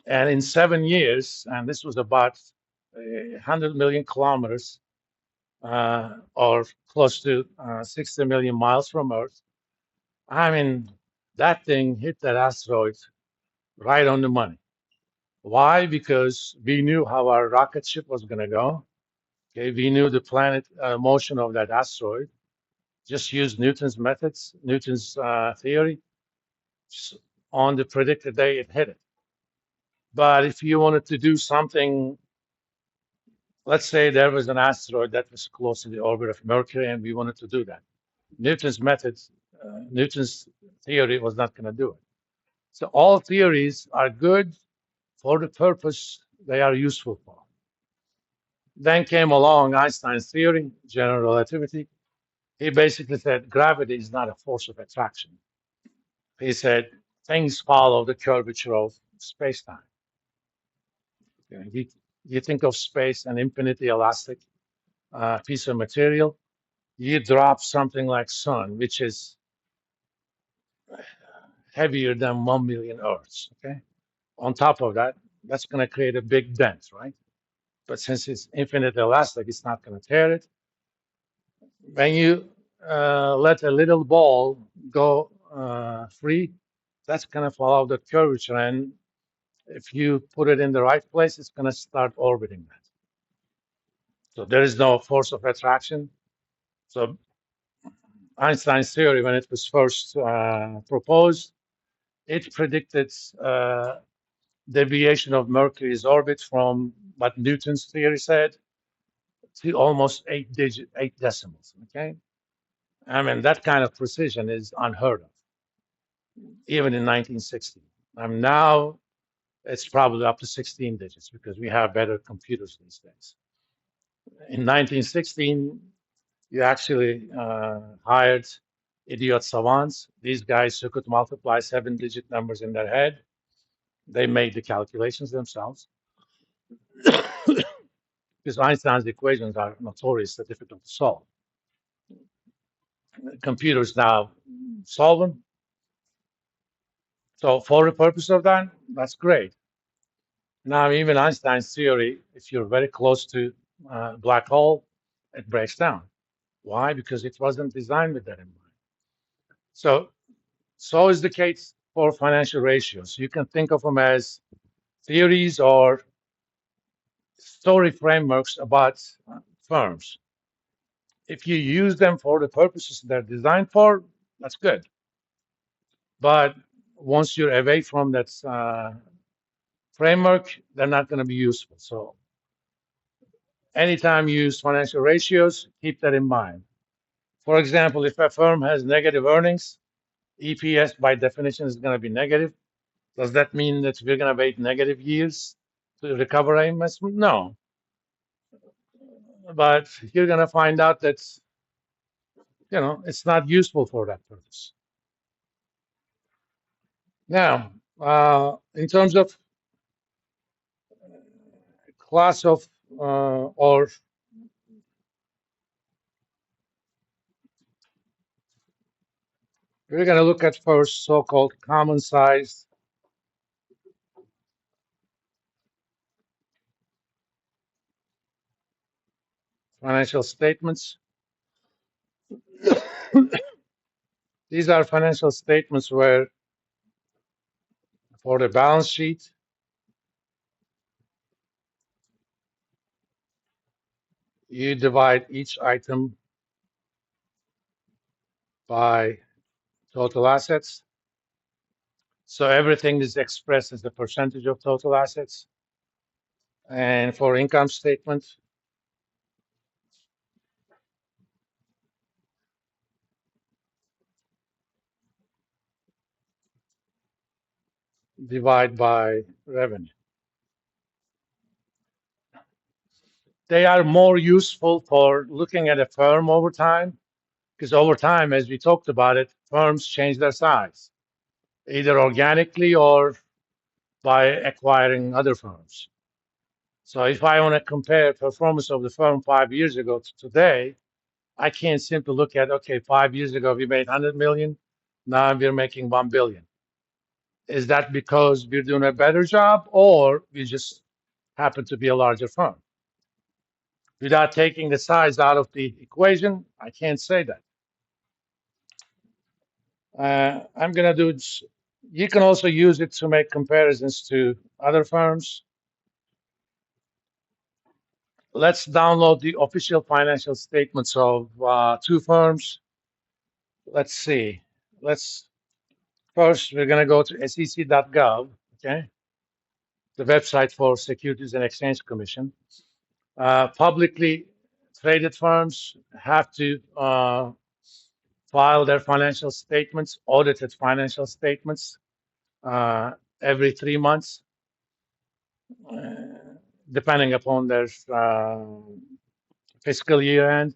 And in 7 years, and this was about 100 million kilometers, or close to 60 million miles from Earth. I mean, that thing hit that asteroid right on the money. Why? Because we knew how our rocket ship was going to go. Okay, we knew the planet motion of that asteroid. Just used Newton's methods, Newton's theory. On the predicted day, it hit it. But if you wanted to do something, let's say there was an asteroid that was close to the orbit of Mercury, and we wanted to do that. Newton's methods, Newton's theory was not going to do it. So all theories are good for the purpose they are useful for. Then came along Einstein's theory, general relativity. He basically said gravity is not a force of attraction. He said things follow the curvature of space-time. You think of space, an infinitely elastic piece of material. You drop something like sun, which is heavier than 1 million Earths. Okay. On top of that, that's going to create a big dent, right? But since it's infinitely elastic, it's not going to tear it. When you let a little ball go free, that's going to follow the curvature. And if you put it in the right place, it's going to start orbiting that. So there is no force of attraction. So Einstein's theory, when it was first proposed, it predicted deviation of Mercury's orbit from what Newton's theory said to almost eight decimals. Okay, I mean that kind of precision is unheard of, even in 1960. Now it's probably up to 16 digits because we have better computers these days. In 1916, you actually hired idiot savants, these guys who could multiply 7-digit numbers in their head. They made the calculations themselves because Einstein's equations are notoriously difficult to solve. Computers now solve them. So for the purpose of that, that's great. Now, even Einstein's theory, if you're very close to a black hole, it breaks down. Why? Because it wasn't designed with that in mind. So is the case for financial ratios. You can think of them as theories or story frameworks about firms. If you use them for the purposes they're designed for, that's good. But once you're away from that framework, they're not going to be useful. So anytime you use financial ratios, keep that in mind. For example, if a firm has negative earnings, EPS by definition is going to be negative. Does that mean that we're going to wait negative years to recover our investment? No. But you're going to find out that, it's not useful for that purpose. Now, in terms of class of or we're going to look at first so-called common size financial statements. These are financial statements where for the balance sheet, you divide each item by total assets. So everything is expressed as a percentage of total assets. And for income statement, divide by revenue. They are more useful for looking at a firm over time, because over time, as we talked about it, firms change their size, either organically or by acquiring other firms. So if I want to compare performance of the firm 5 years ago to today, I can't simply look at, okay, 5 years ago we made 100 million, now we're making 1 billion. Is that because we're doing a better job, or we just happen to be a larger firm? Without taking the size out of the equation, I can't say that. I'm going to do, you can also use it to make comparisons to other firms. Let's download the official financial statements of two firms. Let's see. Let's first, we're going to go to sec.gov, okay, the website for Securities and Exchange Commission. Publicly traded firms have to file their financial statements, audited financial statements, every 3 months, uh, depending upon their fiscal year end.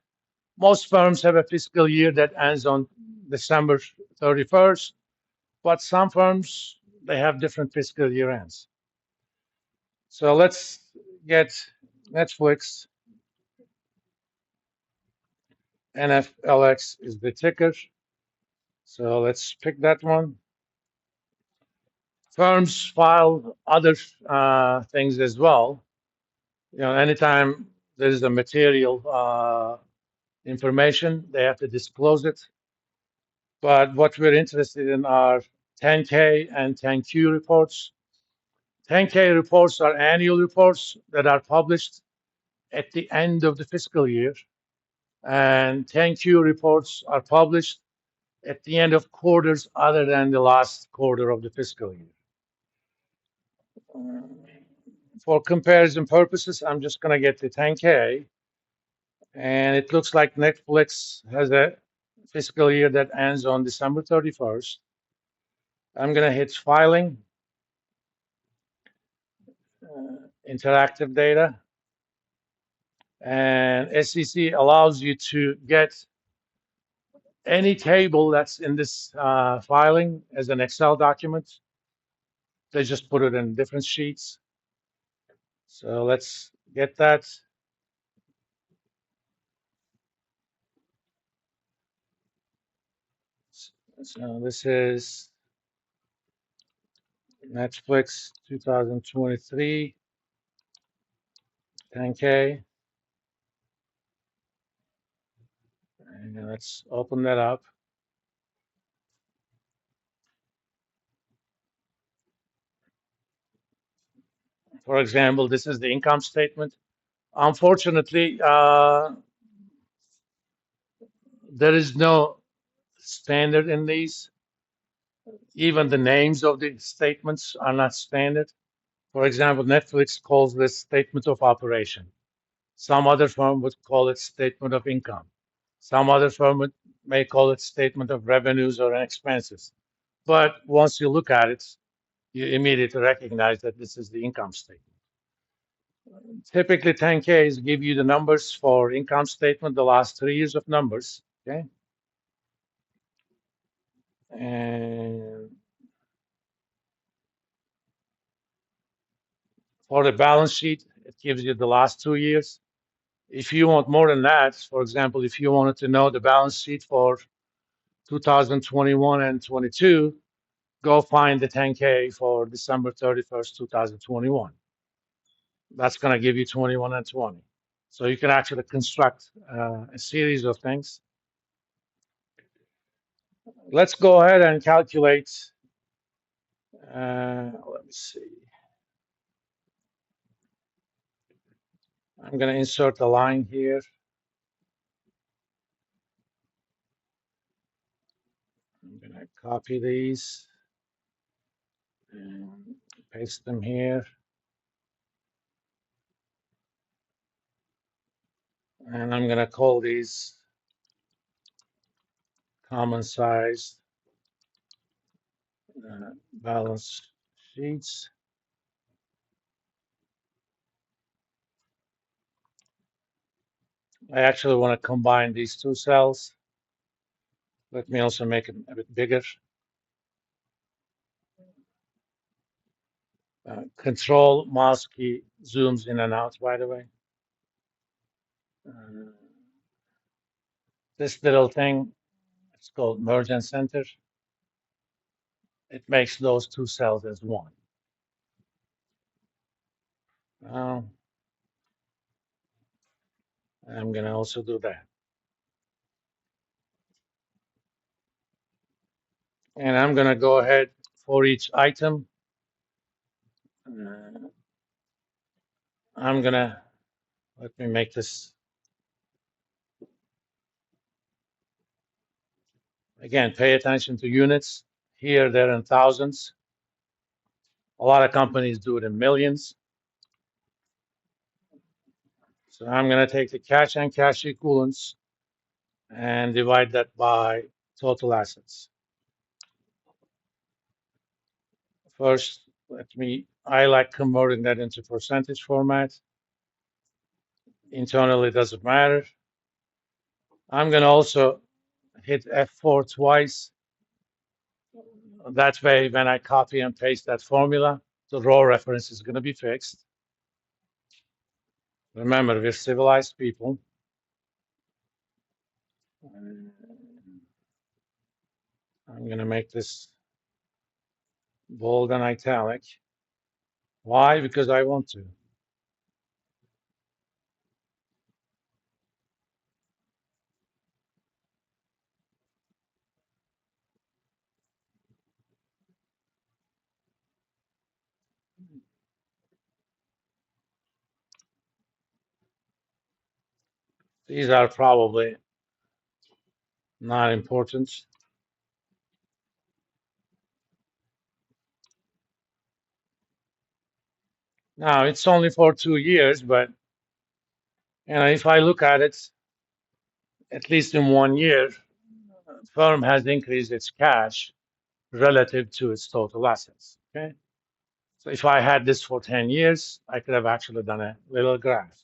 Most firms have a fiscal year that ends on December 31st, but some firms, they have different fiscal year ends. So let's get Netflix. NFLX is the ticker. So let's pick that one. Firms file other things as well. Anytime there is a material information, they have to disclose it. But what we're interested in are 10K and 10Q reports. 10K reports are annual reports that are published at the end of the fiscal year, and 10Q reports are published at the end of quarters other than the last quarter of the fiscal year. For comparison purposes, I'm just going to get the 10K, and it looks like Netflix has a fiscal year that ends on December 31st. I'm going to hit filing, interactive data, and SEC allows you to get any table that's in this filing as an Excel document. They just put it in different sheets. So let's get that. So this is Netflix 2023 10K. And let's open that up. For example, this is the income statement. Unfortunately, there is no standard in these. Even the names of the statements are not standard. For example, Netflix calls this statement of operation. Some other firm would call it statement of income. Some other firm may call it statement of revenues or expenses. But once you look at it, you immediately recognize that this is the income statement. Typically, 10Ks give you the numbers for income statement, the last 3 years of numbers, okay? And for the balance sheet, it gives you the last 2 years. If you want more than that, for example, if you wanted to know the balance sheet for 2021 and 22, go find the 10K for December 31st, 2021. That's going to give you 21 and 20. So you can actually construct a series of things. Let's go ahead and calculate. Let me see. I'm going to insert a line here. I'm going to copy these and paste them here. And I'm going to call these common size balance sheets. I actually want to combine these two cells. Let me also make it a bit bigger. Control mouse key zooms in and out, by the way. This little thing, it's called merge and center. it makes those two cells as one. Now, I'm going to also do that. And I'm going to go ahead for each item. I'm going to, let me make this, again, pay attention to units. Here, they're in thousands. A lot of companies do it in millions. So I'm going to take the cash and cash equivalents and divide that by total assets. First, I like converting that into percentage format. Internally, it doesn't matter. I'm going to also hit F4 twice. That way, when I copy and paste that formula, the row reference is going to be fixed. Remember, we're civilized people. I'm going to make this bold and italic. Why? Because I want to. These are probably not important. Now, it's only for 2 years, but if I look at it, at least in 1 year, the firm has increased its cash relative to its total assets. Okay, so if I had this for 10 years, I could have actually done a little graph.